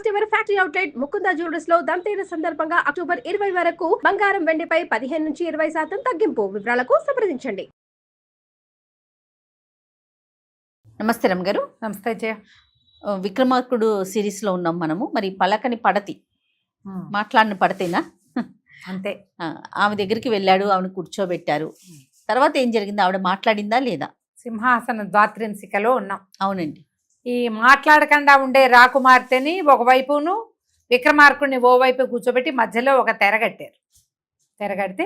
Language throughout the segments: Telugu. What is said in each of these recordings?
First ever factory outlet Mukunda jewellers లో దంతేరు సందర్భంగా అక్టోబర్ 20 వరకు బంగారం వెండిపై 15 నుంచి 20% తగ్గింపు. వివరాలకు సంప్రదించండి. నమస్తే రమ్ గారు. నమస్తే జయ. విక్రమార్కుడు సిరీస్లో ఉన్నాం మనము. మరి పలకని పడతి, మాట్లాడిన పడతేనా? అంతే. ఆమె దగ్గరికి వెళ్ళాడు, ఆవిడ కూర్చోబెట్టారు. తర్వాత ఏం జరిగింది? ఆవిడ మాట్లాడిందా లేదా? సింహాసన ద్వాత్రింశికలో ఉన్నాం. అవునండి. ఈ మాట్లాడకుండా ఉండే రాకుమార్తెని ఒకవైపును విక్రమార్కుడిని ఓవైపు కూర్చోబెట్టి మధ్యలో ఒక తెరగట్టారు. తెరగడితే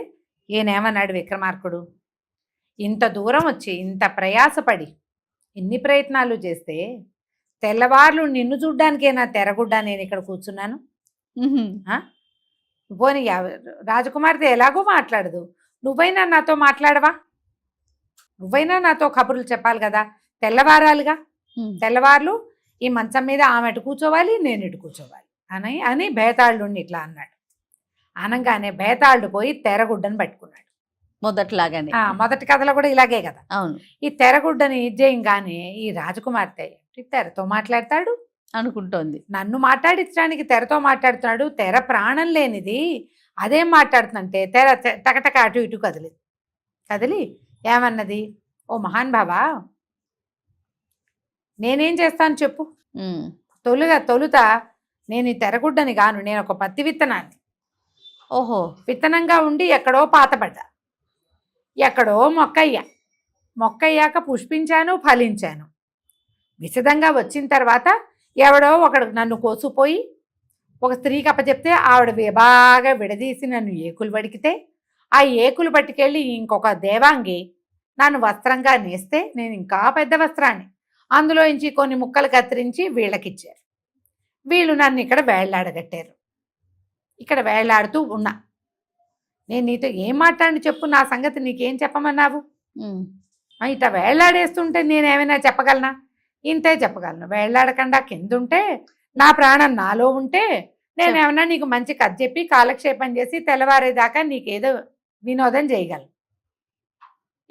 ఈయనేమన్నాడు విక్రమార్కుడు, ఇంత దూరం వచ్చి ఇంత ప్రయాసపడి ఇన్ని ప్రయత్నాలు చేస్తే తెల్లవార్లు నిన్ను చూడ్డానికేనా తెరగుడ్డా నేను ఇక్కడ కూర్చున్నాను? పోనీ రాజకుమార్తె ఎలాగో మాట్లాడదు, నువ్వైనా నాతో మాట్లాడవా? నువ్వైనా నాతో కబుర్లు చెప్పాలి కదా, తెల్లవారాలుగా. తెల్లవార్లు ఈ మంచం మీద ఆమె ఇటు కూర్చోవాలి, నేను ఇటు కూర్చోవాలి అని బేతాళుడిని ఇట్లా అన్నాడు. అనగానే బేతాళుడు పోయి తెరగుడ్డని పట్టుకున్నాడు. మొదటిలాగానే మొదటి కథలో కూడా ఇలాగే కదా. అవును. ఈ తెరగుడ్డని ఇచ్చేయంగానే ఈ రాజకుమార్తె తెరతో మాట్లాడతాడు అనుకుంటోంది. నన్ను మాట్లాడించడానికి తెరతో మాట్లాడుతున్నాడు, తెర ప్రాణం లేనిది, అదేం మాట్లాడుతుందంటే తెర టకటక అటు ఇటు కదిలి ఏమన్నది, ఓ మహాన్ బాబా, నేనేం చేస్తాను చెప్పు. తొలుత నేను ఈ తెరగుడ్డని గాను, నేను ఒక పత్తి విత్తనాన్ని. ఓహో. విత్తనంగా ఉండి ఎక్కడో పాతపడ్డా, ఎక్కడో మొక్కయ్యాక పుష్పించాను, ఫలించాను. విశదంగా వచ్చిన తర్వాత ఎవడో ఒకడు నన్ను కోసుపోయి ఒక స్త్రీకి అప్పచెప్తే ఆవిడ బాగా విడదీసి నన్ను ఏకులు పడికితే ఆ ఏకులు పట్టుకెళ్ళి ఇంకొక దేవాంగి నన్ను వస్త్రంగా నేస్తే నేను ఇంకా పెద్ద వస్త్రాన్ని అందులో నుంచి కొన్ని ముక్కలు కత్తిరించి వీళ్ళకిచ్చారు. వీళ్ళు నన్ను ఇక్కడ వేళ్లాడగట్టారు. ఇక్కడ వేళ్లాడుతూ ఉన్నా. నేను నీతో ఏం మాట్లాడి చెప్పు, నా సంగతి నీకేం చెప్పమన్నావు? ఇట వేళ్లాడేస్తుంటే నేనేమైనా చెప్పగలనా? ఇంతే చెప్పగలను. వేళ్లాడకుండా కిందుంటే నా ప్రాణం నాలో ఉంటే నేనేమన్నా నీకు మంచి కథ చెప్పి కాలక్షేపం చేసి తెల్లవారేదాకా నీకేదో వినోదం చేయగలను.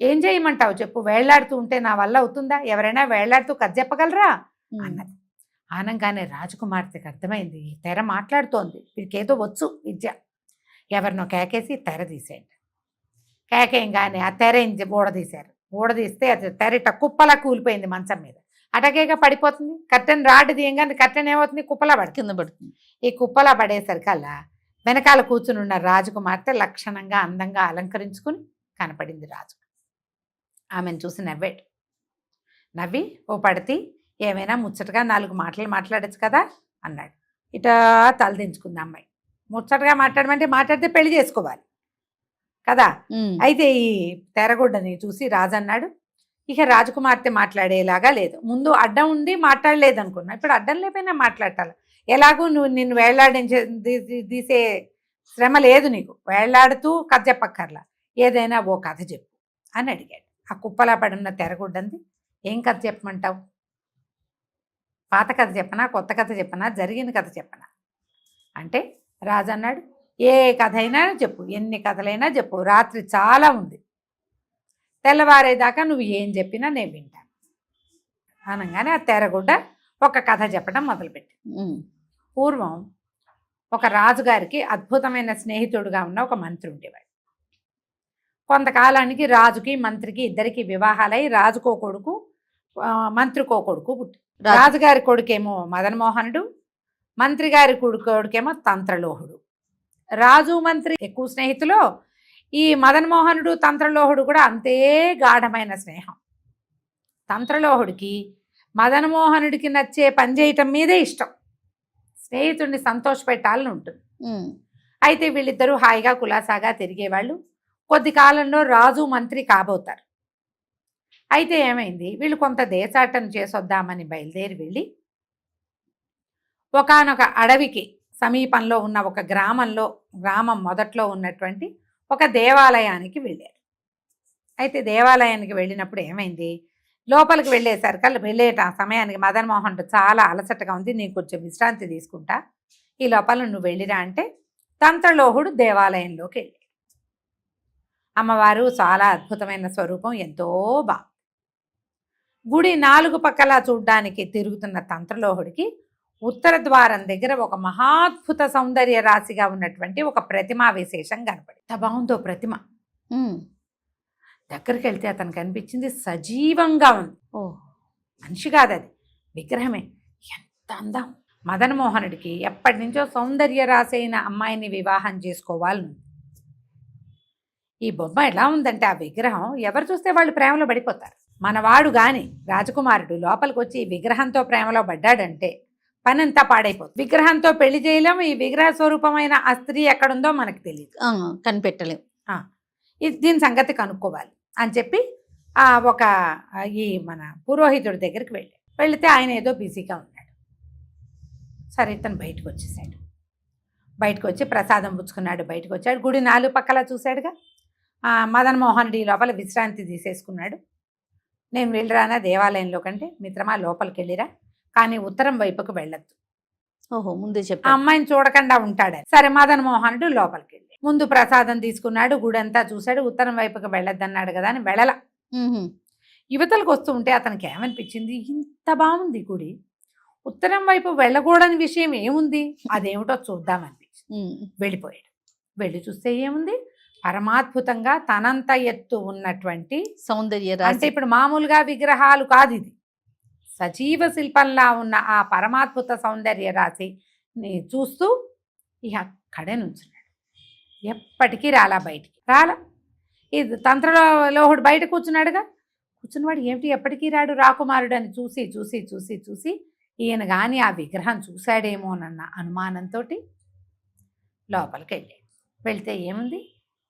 ఏం చేయమంటావు చెప్పు? వేళ్లాడుతూ ఉంటే నా వల్ల అవుతుందా? ఎవరైనా వేళ్లాడుతూ కథ చెప్పగలరా అన్నది. ఆనంగానే రాజకుమార్తెకి అర్థమైంది, ఈ తెర మాట్లాడుతోంది, వీడికేదో వచ్చు విద్య. ఎవరినో కేకేసి తెర తీసేయండి. కేకేయంగానే ఆ తెర ఊడదీశారు. ఊడదీస్తే అది తెర కుప్పలా కూలిపోయింది మంచం మీద. అటకేగా పడిపోతుంది. కర్టెన్ రాడ్ తీయంగానే కర్టెన్ ఏమవుతుంది, కుప్పలా కింద పడుతుంది. ఈ కుప్పలా పడేసరికల్లా వెనకాల కూర్చుని ఉన్న రాజకుమార్తె లక్షణంగా అందంగా అలంకరించుకుని కనపడింది రాజు. ఆమెను చూసి నవ్వాడు. నవ్వి, ఓ పడితే ఏమైనా ముచ్చటగా 4 మాటలు మాట్లాడచ్చు కదా అన్నాడు. ఇటా తలదించుకుంది అమ్మాయి. ముచ్చటగా మాట్లాడితే పెళ్లి చేసుకోవాలి కదా. అయితే ఈ తెరగుడ్డని చూసి రాజు అన్నాడు, ఇక రాజకుమార్తె మాట్లాడేలాగా లేదు. ముందు అడ్డం ఉండి మాట్లాడలేదు అనుకున్నా, ఇప్పుడు అడ్డం లేకపోయినా మాట్లాడాలి. ఎలాగూ నిన్ను తీసే శ్రమ లేదు నీకు, వేళ్లాడుతూ కథ చెప్పక్కర్లా, ఏదైనా ఓ కథ చెప్పు అని అడిగాడు. ఆ కుప్పలా పడున్న తెరగుడ్డంది. ఏం కథ చెప్పమంటావు? పాత కథ చెప్పనా, కొత్త కథ చెప్పనా, జరిగిన కథ చెప్పనా అంటే రాజు అన్నాడు, ఏ కథ అయినా చెప్పు, ఎన్ని కథలైనా చెప్పు, రాత్రి చాలా ఉంది, తెల్లవారేదాకా నువ్వు ఏం చెప్పినా నేను వింటాను అనగానే ఆ తెరగుడ్డ ఒక కథ చెప్పడం మొదలుపెట్టి. పూర్వం ఒక రాజుగారికి అద్భుతమైన స్నేహితుడుగా ఉన్న ఒక మంత్రి ఉండేవాడు. కొంతకాలానికి రాజుకి మంత్రికి ఇద్దరికి వివాహాలై రాజుకో కొడుకు, మంత్రికో కొడుకు పుట్టి. రాజుగారి కొడుకేమో మదన్మోహనుడు, మంత్రి గారి కొడుకేమో తంత్రలోహుడు. రాజు మంత్రి ఎక్కువ స్నేహితులు, ఈ మదన్మోహనుడు తంత్రలోహుడు కూడా అంతే గాఢమైన స్నేహం. తంత్రలోహుడికి మదన్మోహనుడికి నచ్చే పని చేయటం మీదే ఇష్టం, స్నేహితుడిని సంతోషపెట్టాలని ఉంటుంది. అయితే వీళ్ళిద్దరూ హాయిగా కులాసాగా తిరిగేవాళ్ళు. కొద్ది కాలంలో రాజు మంత్రి కాబోతారు. అయితే ఏమైంది, వీళ్ళు కొంత దేశాటన చేసొద్దామని బయలుదేరి వెళ్ళి ఒకానొక అడవికి సమీపంలో ఉన్న ఒక గ్రామం మొదట్లో ఉన్నటువంటి ఒక దేవాలయానికి వెళ్ళారు. అయితే దేవాలయానికి వెళ్ళినప్పుడు ఏమైంది, లోపలికి వెళ్ళే సమయానికి మదన్మోహన్ చాలా అలసటగా ఉంది, నేను కొంచెం విశ్రాంతి తీసుకుంటా, ఈ లోపల నువ్వు వెళ్ళిరా అంటే తంత్రలోహుడు దేవాలయంలోకి వెళ్ళాడు. అమ్మవారు చాలా అద్భుతమైన స్వరూపం, ఎంతో బాగుంది. గుడి 4 పక్కలా చూడ్డానికి తిరుగుతున్న తంత్రలోహుడికి ఉత్తర ద్వారం దగ్గర ఒక మహాద్భుత సౌందర్య రాశిగా ఉన్నటువంటి ఒక ప్రతిమా విశేషం కనపడి. ఎంత బాగుందో ప్రతిమ. దగ్గరికి వెళ్తే అతనికి అనిపించింది సజీవంగా ఉంది. ఓ మనిషి కాదు, అది విగ్రహమే. ఎంత అందం! మదన్మోహనుడికి ఎప్పటి నుంచో సౌందర్య రాశి అయిన అమ్మాయిని వివాహం చేసుకోవాలని. ఈ బొమ్మ ఎలా ఉందంటే ఆ విగ్రహం ఎవరు చూస్తే వాళ్ళు ప్రేమలో పడిపోతారు. మనవాడు గాని రాజకుమారుడు లోపలికి వచ్చి ఈ విగ్రహంతో ప్రేమలో పడ్డాడంటే పనంతా పాడైపోతుంది. విగ్రహంతో పెళ్లి చేయలేము. ఈ విగ్రహ స్వరూపమైన ఆ స్త్రీ ఎక్కడుందో మనకు తెలియదు, కనిపెట్టలేము. దీని సంగతి కనుక్కోవాలి అని చెప్పి ఒక ఈ మన పురోహితుడి దగ్గరికి వెళితే ఆయన ఏదో బిజీగా ఉన్నాడు. సరే ఇతను బయటకు వచ్చేసాడు. బయటకు వచ్చి ప్రసాదం పుచ్చుకున్నాడు. బయటకు వచ్చాడు. గుడి 4 పక్కల చూశాడుగా. మదన్మోహనుడి లోపల విశ్రాంతి తీసేసుకున్నాడు. నేను వెళ్ళిరానా దేవాలయంలో కంటే, మిత్రమా లోపలికి వెళ్ళిరా, కానీ ఉత్తరం వైపుకు వెళ్ళొద్దు. ఓహో, ముందే చెప్పి ఆ అమ్మాయిని చూడకుండా ఉంటాడని. సరే మదన్మోహనుడు లోపలికి వెళ్ళి ముందు ప్రసాదం తీసుకున్నాడు. గుడంతా చూశాడు. ఉత్తరం వైపుకి వెళ్ళొద్దన్నాడు కదా అని వెళ్ళల. యువతలకు వస్తూ ఉంటే అతనికి ఏమనిపించింది, ఇంత బాగుంది గుడి, ఉత్తరం వైపు వెళ్ళకూడని విషయం ఏముంది, అదేమిటో చూద్దామనిపించింది. వెళ్ళిపోయాడు. వెళ్ళి చూస్తే ఏముంది, పరమాద్భుతంగా తనంత ఎత్తు ఉన్నటువంటి సౌందర్య అంటే ఇప్పుడు మామూలుగా విగ్రహాలు కాదు, ఇది సజీవ శిల్పంలా ఉన్న ఆ పరమాద్భుత సౌందర్య రాశిని చూస్తూ ఇక అక్కడే నుంచున్నాడు. ఎప్పటికీ రాలా, బయటికి రాలా. ఇది తంత్రలోహుడు బయట కూర్చున్నాడుగా. కూర్చున్నవాడు ఏమిటి ఎప్పటికీ రాడు రాకుమారుడు అని చూసి చూసి చూసి చూసి ఈయన కానీ ఆ విగ్రహం చూశాడేమోనన్న అనుమానంతో లోపలికి వెళ్తే ఏముంది,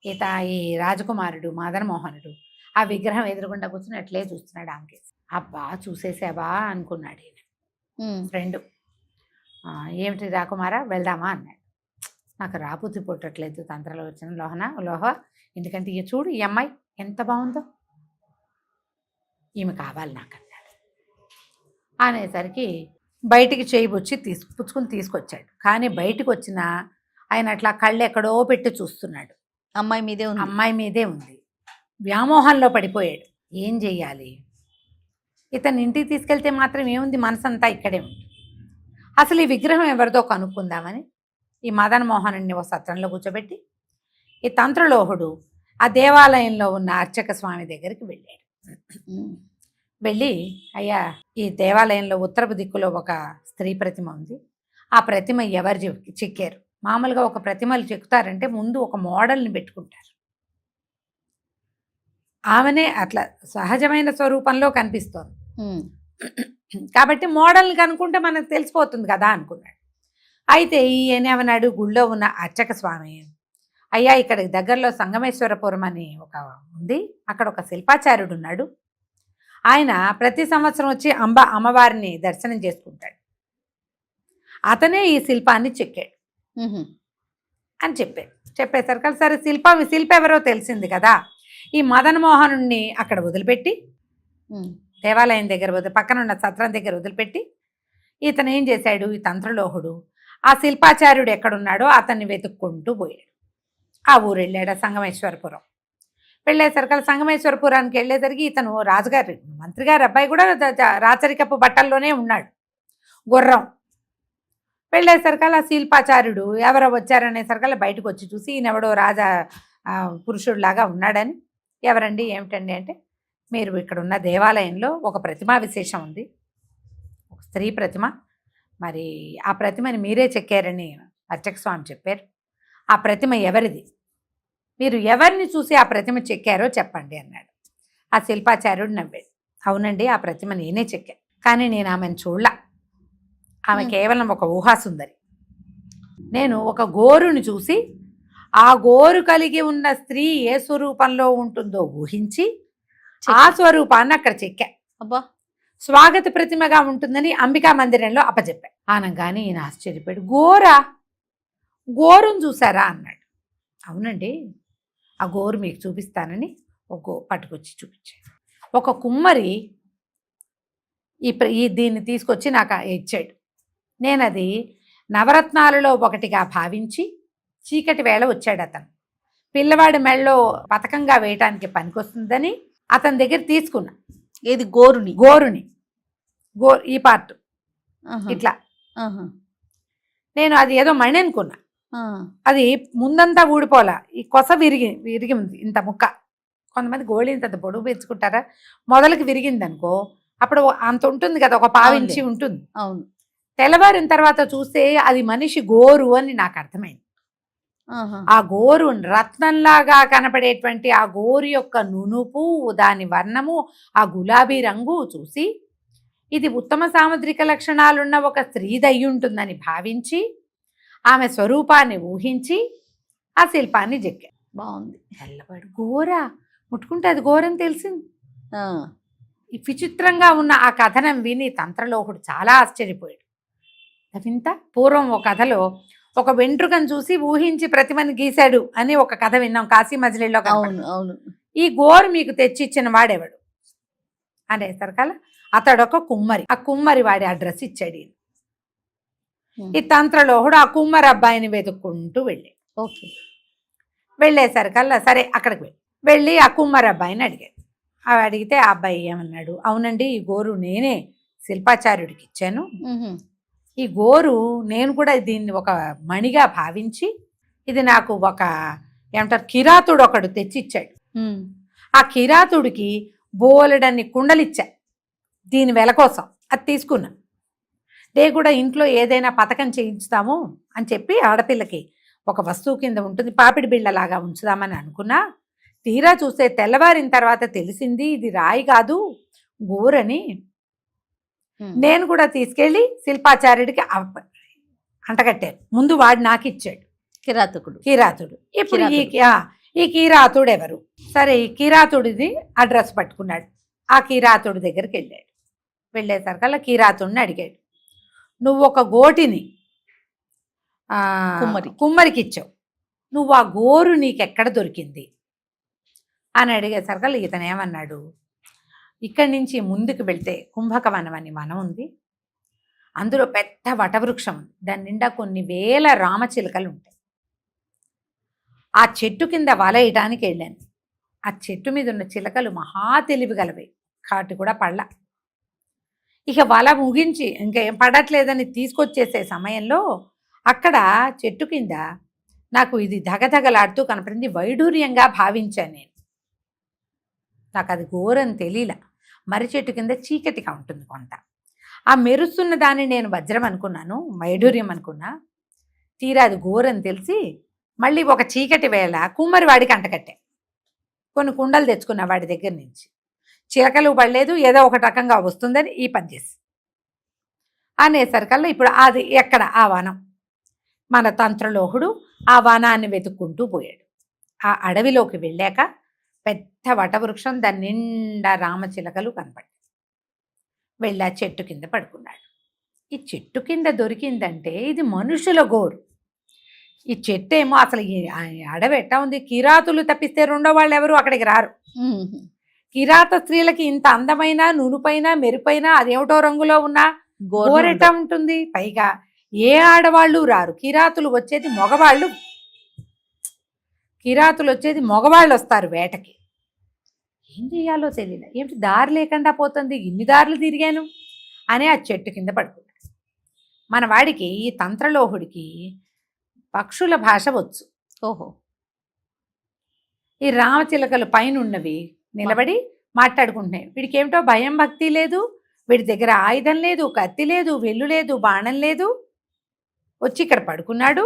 ఈ రాజకుమారుడు మదన్మోహనుడు ఆ విగ్రహం ఎదురుగుండా కూర్చుని అట్లే చూస్తున్నాడు ఆమెకి. అబ్బా చూసేసావా అనుకున్నాడు ఈయన. ఫ్రెండు ఏమిటి రాకుమారా వెళ్దామా అన్నాడు. నాకు రాబుద్ధి పుట్టట్లేదు తంత్రలో వచ్చిన లోహ, ఎందుకంటే ఇక చూడు ఈ అమ్మాయి ఎంత బాగుందో, ఈమె కావాలి నాకు అన్నాడు. అనేసరికి బయటికి చేయబొచ్చి పుచ్చుకుని తీసుకొచ్చాడు. కానీ బయటికి వచ్చిన ఆయన అట్లా కళ్ళు ఎక్కడో పెట్టి చూస్తున్నాడు. అమ్మాయి మీదే ఉంది. వ్యామోహంలో పడిపోయాడు. ఏం చెయ్యాలి, ఇతను ఇంటికి తీసుకెళ్తే మాత్రం ఏముంది, మనసంతా ఇక్కడే ఉంది. అసలు ఈ విగ్రహం ఎవరిదో కనుక్కుందామని ఈ మదన్మోహనుడిని ఒక సత్రంలో కూర్చోబెట్టి ఈ తంత్రలోహుడు ఆ దేవాలయంలో ఉన్న అర్చక స్వామి దగ్గరికి వెళ్ళాడు. వెళ్ళి, అయ్యా ఈ దేవాలయంలో ఉత్తరపు దిక్కులో ఒక స్త్రీ ప్రతిమ ఉంది, ఆ ప్రతిమ ఎవరు చెక్కారు? మామూలుగా ఒక ప్రతిమలు చెక్కుతారంటే ముందు ఒక మోడల్ని పెట్టుకుంటారు. ఆమెనే అట్లా సహజమైన స్వరూపంలో కనిపిస్తోంది కాబట్టి మోడల్ని కనుక్కుంటే మనకు తెలిసిపోతుంది కదా అనుకున్నాడు. అయితే ఈయనేమన్నాడు, గుళ్ళో ఉన్న అర్చక స్వామి, అయ్యా ఇక్కడ దగ్గరలో సంగమేశ్వరపురం అని ఒక ఉంది, అక్కడ ఒక శిల్పాచార్యుడు ఉన్నాడు, ఆయన ప్రతి సంవత్సరం వచ్చి అమ్మవారిని దర్శనం చేసుకుంటాడు, అతనే ఈ శిల్పాన్ని చెక్కాడు అని చెప్పేసరికి సరే శిల్ప ఎవరో తెలిసింది కదా. ఈ మదన్మోహనుణ్ణి అక్కడ వదిలిపెట్టి దేవాలయం దగ్గర పక్కన ఉన్న సత్రం దగ్గర వదిలిపెట్టి ఇతను ఏం చేశాడు, ఈ తంత్రలోహుడు ఆ శిల్పాచార్యుడు ఎక్కడున్నాడో అతన్ని వెతుక్కుంటూ పోయాడు. ఆ ఊరు వెళ్ళాడు, సంగమేశ్వరపురం. వెళ్ళేసరికి సంగమేశ్వరపురానికి వెళ్ళేసరికి ఇతను రాజుగారు మంత్రి గారి అబ్బాయి కూడా రాచరికపు బట్టల్లోనే ఉన్నాడు, గుర్రం. వెళ్ళేసరికి ఆ శిల్పాచార్యుడు ఎవరో వచ్చారనేసరికి బయటకు వచ్చి చూసి ఈయనెవడో రాజా పురుషుడిలాగా ఉన్నాడని, ఎవరండి ఏమిటండి అంటే, మీరు ఇక్కడ ఉన్న దేవాలయంలో ఒక ప్రతిమా విశేషం ఉంది, ఒక స్త్రీ ప్రతిమ, మరి ఆ ప్రతిమని మీరే చెక్కారని అర్చక స్వామి చెప్పారు. ఆ ప్రతిమ ఎవరిది, మీరు ఎవరిని చూసి ఆ ప్రతిమ చెక్కారో చెప్పండి అన్నాడు. ఆ శిల్పాచార్యుడు నవ్వాడు. అవునండి ఆ ప్రతిమ నేనే చెక్కాను, కానీ నేను ఆమెను చూడలా, ఆమె కేవలం ఒక ఊహాసుందరి. నేను ఒక గోరుని చూసి ఆ గోరు కలిగి ఉన్న స్త్రీ ఏ స్వరూపంలో ఉంటుందో ఊహించి ఆ స్వరూపాన్ని అక్కడ చెక్కా. అబ్బా, స్వాగత ప్రతిమగా ఉంటుందని అంబికా మందిరంలో అప్పచెప్పా. ఆనంగానే ఈయన ఆశ్చర్యపోయాడు. గోరును చూసారా అన్నాడు. అవునండి ఆ గోరు మీకు చూపిస్తానని ఒక పట్టుకొచ్చి చూపించాడు. ఒక కుమ్మరి దీన్ని తీసుకొచ్చి నాకు ఇచ్చాడు. నేను అది నవరత్నాలలో ఒకటిగా భావించి చీకటి వేళ వచ్చాడు అతను, పిల్లవాడి మెళ్ళలో పథకంగా వేయటానికి పనికొస్తుందని అతని దగ్గర తీసుకున్నా. ఏది గోరుని ఈ పార్ట్ ఇట్లా ఆహా. నేను అది ఏదో మణి అనుకున్నా. ఆ. అది ముందంతా ఊడిపోలా, ఈ కొస విరిగి ఉంది ఇంత ముక్క. కొంతమంది గోళీ ఇంత పొడుగు పెంచుకుంటారా, మొదలకి విరిగింది అనుకో అప్పుడు అంత ఉంటుంది కదా, ఒక పావించి ఉంటుంది. అవును. తెల్లవారిన తర్వాత చూస్తే అది మనిషి గోరు అని నాకు అర్థమైంది. ఆహా. ఆ గోరు రత్నంలాగా కనపడేటువంటి ఆ గోరు యొక్క నునుపు, దాని వర్ణము, ఆ గులాబీ రంగు చూసి ఇది ఉత్తమ సాముద్రిక లక్షణాలున్న ఒక స్త్రీదయ్యి ఉంటుందని భావించి ఆమె స్వరూపాన్ని ఊహించి ఆ శిల్పాన్ని చెక్కా. బాగుంది. తెల్లవాడు గోర ముట్టుకుంటే అది గోరని తెలిసింది. ఆ. ఈ విచిత్రంగా ఉన్న ఆ కథనం విని తంత్రలోకుడు చాలా ఆశ్చర్యపోయాడు. వింత, పూర్వం ఒక కథలో ఒక వెంట్రుకను చూసి ఊహించి ప్రతిమని గీశాడు అని ఒక కథ విన్నాం కాశీ మజిలీలో. అవును అవును. ఈ గోరు మీకు తెచ్చిచ్చిన వాడెవడు అనేసరికల్లా అతడొక కుమ్మరి. ఆ కుమ్మరి వాడి అడ్రస్ ఇచ్చాడు. ఈ తంత్రలోహుడు ఆ కుమ్మరి అబ్బాయిని వెతుక్కుంటూ వెళ్ళాడు. ఓకే. వెళ్ళేసరికల్లా సరే అక్కడికి వెళ్ళి ఆ కుమ్మరి అబ్బాయిని అడిగాడు. అవి అడిగితే ఆ అబ్బాయి ఏమన్నాడు, అవునండి ఈ గోరు నేనే శిల్పాచార్యుడికి ఇచ్చాను. ఈ గోరు నేను కూడా దీన్ని ఒక మణిగా భావించి ఇది నాకు ఒక ఏమంటారు కిరాతుడు ఒకడు తెచ్చిచ్చాడు. ఆ కిరాతుడికి బోలెడన్ని కుండలిచ్చా దీని వెల కోసం. అది తీసుకున్నా. డే కూడా ఇంట్లో ఏదైనా పథకం చేయించుతాము అని చెప్పి ఆడపిల్లకి ఒక వస్తువు కింద ఉంటుంది, పాపిడి బిళ్ళలాగా ఉంచుదామని అనుకున్నా. తీరా చూస్తే తెల్లవారిన తర్వాత తెలిసింది ఇది రాయి కాదు గోరని. నేను కూడా తీసుకెళ్ళి శిల్పాచార్యుడికి అంటగట్టాను. ముందు వాడు నాకు ఇచ్చాడు కిరాతుడు. ఇప్పుడు ఈ కిరాతుడు ఎవరు? సరే ఈ కిరాతుడిది అడ్రస్ పట్టుకున్నాడు. ఆ కిరాతుడి దగ్గరికి వెళ్ళాడు. వెళ్ళేసరికల్లా కిరాతుడిని అడిగాడు, నువ్వు ఒక గోటిని కుమ్మరికి ఇచ్చావు, నువ్వు ఆ గోరు నీకెక్కడ దొరికింది అని అడిగేసరికల్లా ఇతను ఏమన్నాడు, ఇక్కడి నుంచి ముందుకు వెళ్తే కుంభకవనం అని వనం ఉంది, అందులో పెద్ద వటవృక్షం ఉంది, దాని నిండా కొన్ని వేల రామచిలుకలు ఉంటాయి. ఆ చెట్టు కింద వలయటానికి వెళ్ళాను. ఆ చెట్టు మీద ఉన్న చిలకలు మహా తెలివి గలవి, కాటు కూడా పళ్ళ. ఇక వల ముగించి ఇంకేం పడట్లేదని తీసుకొచ్చేసే సమయంలో అక్కడ చెట్టు కింద నాకు ఇది ధగధగలాడుతూ కనపడింది. వైడూర్యంగా భావించాను నేను. నాకు అది ఘోరం తెలియలా. మర్రి చెట్టు కింద చీకటిగా ఉంటుంది కొంత. ఆ మెరుస్తున్న దాన్ని నేను వజ్రం అనుకున్నాను, వైడూర్యం అనుకున్నా. తీరా అది ఘోరం తెలిసి మళ్ళీ ఒక చీకటి వేళ కుమ్మరి వాడికి అంటకట్టే. కొన్ని కుండలు తెచ్చుకున్నా వాడి దగ్గర నుంచి. చిలకలు పడలేదు, ఏదో ఒక రకంగా వస్తుందని ఈ పని చేసి అనేసరికల్లా ఇప్పుడు అది ఎక్కడ ఆ వనం. మన తంత్రలోహుడు ఆ వనాన్ని వెతుక్కుంటూ పోయాడు. ఆ అడవిలోకి వెళ్ళాక పెద్ద వటవృక్షం, దాని నిండా రామచిలకలు కనపడ్డాయి. వెళ్ళి ఆ చెట్టు కింద పడుకున్నాడు. ఈ చెట్టు కింద దొరికిందంటే ఇది మనుషుల గోరు. ఈ చెట్టు ఏమో అసలు ఈ అడవి ఎట్టా ఉంది, కిరాతులు తప్పిస్తే రెండో వాళ్ళు ఎవరు అక్కడికి రారు. కిరాత స్త్రీలకి ఇంత అందమైన నునుపైన మెరుపైన అదేమిటో రంగులో ఉన్న గోరెట్టా ఉంటుంది. పైగా ఏ ఆడవాళ్ళు రారు, కిరాతులు వచ్చేది మగవాళ్ళు వస్తారు వేటకి. ఏం చేయాలో తెలియదు, ఏమిటి దారి లేకుండా పోతుంది, ఇన్ని దారులు తిరిగాను అని ఆ చెట్టు కింద పడుకున్నాడు. మన వాడికి ఈ తంత్రలోహుడికి పక్షుల భాష వచ్చు. ఓహో. ఈ రామచిలకలు పైన ఉన్నవి నిలబడి మాట్లాడుకుంటున్నాయి. వీడికి ఏమిటో భయం భక్తి లేదు, వీడి దగ్గర ఆయుధం లేదు, కత్తి లేదు, వెల్లు లేదు, బాణం లేదు. వచ్చి ఇక్కడ పడుకున్నాడు,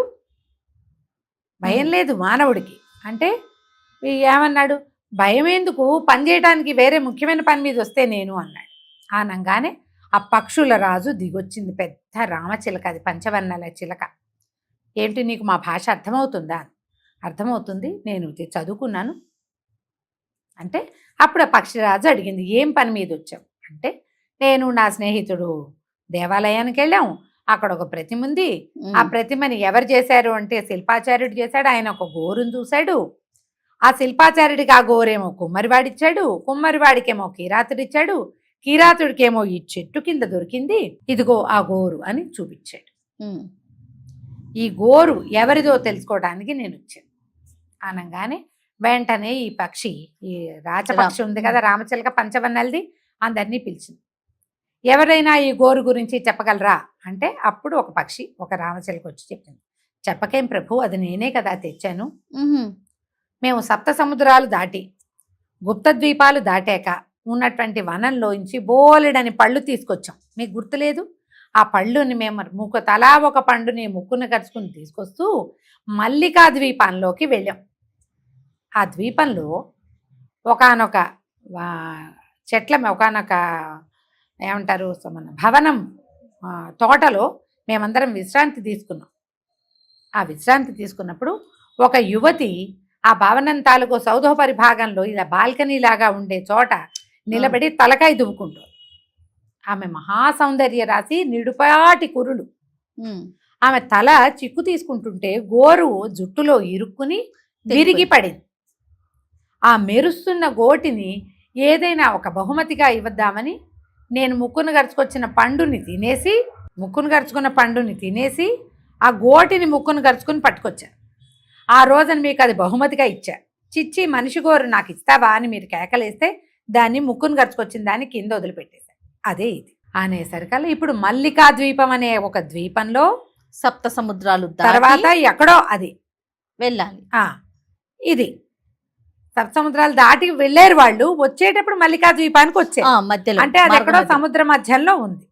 భయం లేదు మానవుడికి. అంటే ఏమన్నాడు, భయం ఎందుకు, పని చేయడానికి వేరే ముఖ్యమైన పని మీద వస్తే నేను అన్నాడు. అనగానే ఆ పక్షుల రాజు దిగొచ్చింది, పెద్ద రామచిలక, అది పంచవర్ణాల చిలక. ఏమిటి నీకు మా భాష అర్థమవుతుందా? అర్థమవుతుంది, నేను చదువుకున్నాను అంటే. అప్పుడు ఆ పక్షిరాజు అడిగింది, ఏం పని మీద వచ్చావు అంటే, నేను నా స్నేహితుడు దేవాలయానికి వెళ్ళాము, అక్కడ ఒక ప్రతిమ ఉంది, ఆ ప్రతిమని ఎవరు చేశారు అంటే శిల్పాచార్యుడు చేశాడు. ఆయన ఒక గోరును చూశాడు, ఆ శిల్పాచార్యుడికి ఆ గోరేమో కుమ్మరివాడిచ్చాడు, కుమ్మరివాడికేమో కిరాతుడిచ్చాడు, కిరాతుడికేమో ఈ చెట్టు కింద దొరికింది, ఇదిగో ఆ గోరు అని చూపించాడు. ఈ గోరు ఎవరిదో తెలుసుకోవడానికి నేను వచ్చాను అనగానే వెంటనే ఈ పక్షి, ఈ రాజపక్షి ఉంది కదా రామచిలక పంచవన్నెలది, అందరినీ పిలిచింది. ఎవరైనా ఈ గోరు గురించి చెప్పగలరా అంటే అప్పుడు ఒక పక్షి ఒక రామచిలక వచ్చి చెప్పింది. చెప్పకేం ప్రభు, అది నేనే కదా తెచ్చాను. మేము సప్త సముద్రాలు దాటి గుప్త ద్వీపాలు దాటాక ఉన్నటువంటి వనంలోంచి బోలెడని పళ్ళు తీసుకొచ్చాం. మీకు గుర్తులేదు? ఆ పళ్ళుని మేము తలా ఒక పండుని ముక్కును కరుచుకుని తీసుకొస్తూ మల్లికా ద్వీపంలోకి వెళ్ళాం. ఆ ద్వీపంలో ఒకానొక చెట్ల ఒకానొక ఏమంటారు మన భవనం తోటలో మేమందరం విశ్రాంతి తీసుకున్నాం. ఆ విశ్రాంతి తీసుకున్నప్పుడు ఒక యువతి ఆ భవనం తాలూకు సౌధోపరి భాగంలో ఇలా బాల్కనీ లాగా ఉండే చోట నిలబడి తలకాయ దువ్వుకుంటుంది. ఆమె మహాసౌందర్య రాశి, నిడుపాటి కురులు. ఆమె తల చిక్కు తీసుకుంటుంటే గోరు జుట్టులో ఇరుక్కుని విరిగి పడింది. ఆ మెరుస్తున్న గోటిని ఏదైనా ఒక బహుమతిగా ఇవ్వద్దామని నేను ముక్కును గరుచుకున్న పండుని తినేసి ఆ గోటిని ముక్కును గరుచుకుని పట్టుకొచ్చాను. ఆ రోజున మీకు అది బహుమతిగా ఇచ్చా. చిచ్చి మనిషి గోరు నాకు ఇస్తావా అని మీరు కేకలేస్తే దాన్ని ముక్కును గరుచుకొచ్చిన దాన్ని కింద వదిలిపెట్టేశాను. అదే ఇది అనేసరికల్లా ఇప్పుడు మల్లికా ద్వీపం అనే ఒక ద్వీపంలో సప్త సముద్రాలు తర్వాత ఎక్కడో అది వెళ్ళాలి. ఇది సప్త సముద్రాలు దాటి వెళ్ళారు వాళ్ళు. వచ్చేటప్పుడు మల్లికా ద్వీపానికి వచ్చారు. మధ్యలో అంటే అది ఎక్కడో సముద్ర మధ్యంలో ఉంది.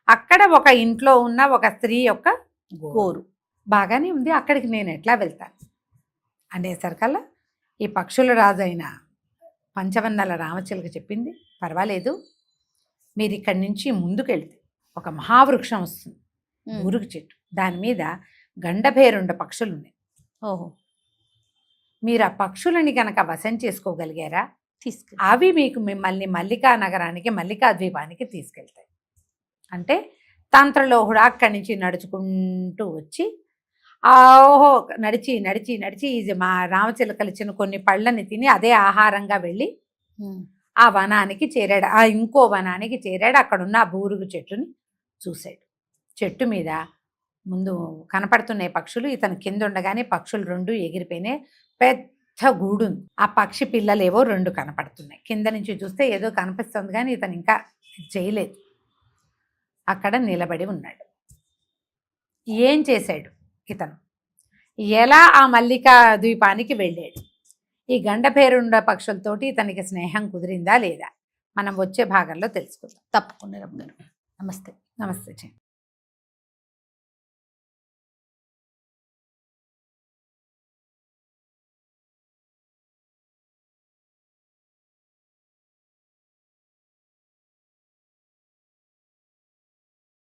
అక్కడ ఒక ఇంట్లో ఉన్న ఒక స్త్రీ యొక్క గోరు బాగానే ఉంది. అక్కడికి నేను ఎట్లా వెళ్తాను అనేసరికల్లా ఈ పక్షుల రాజు అయిన పంచవన్నెల రామచిలక చెప్పింది, పర్వాలేదు, మీరు ఇక్కడి నుంచి ముందుకెళ్తే ఒక మహావృక్షం వస్తుంది, ఊరుగు చెట్టు. దాని మీద గండభేరుండ పక్షులు ఉన్నాయి. ఓహో, మీరు ఆ పక్షులని కనుక వశం చేసుకోగలిగారా అవి మీకు మిమ్మల్ని మల్లికా నగరానికి, మల్లికా ద్వీపానికి తీసుకెళ్తాయి. అంటే తంత్రలోహుడు అక్కడి నుంచి నడుచుకుంటూ వచ్చి ఓహో నడిచి నడిచి నడిచి మా రామచిలకలు ఇచ్చిన కొన్ని పళ్ళని తిని అదే ఆహారంగా వెళ్ళి ఆ వనానికి చేరాడు. ఆ ఇంకో వనానికి చేరాడు. అక్కడున్న ఆ బూరుగు చెట్టుని చూశాడు. చెట్టు మీద ముందు కనపడుతున్నాయి పక్షులు. ఇతను కింద ఉండగానే పక్షులు రెండు ఎగిరిపోయినాయి. పెద్ద గూడు ఉంది. ఆ పక్షి పిల్లలేవో రెండు కనపడుతున్నాయి. కింద నుంచి చూస్తే ఏదో కనిపిస్తుంది కానీ ఇతను ఇంకా చేయలేదు. అక్కడ నిలబడి ఉన్నాడు. ఏం చేశాడు ఇతను? ఎలా ఆ మల్లికా ద్వీపానికి వెళ్ళాడు? ఈ గండభేరుండ పక్షులతోటి ఇతనికి స్నేహం కుదిరిందా లేదా? మనం వచ్చే భాగంలో తెలుసుకుందాం. తప్పకుండా. నమస్తే. నమస్తే.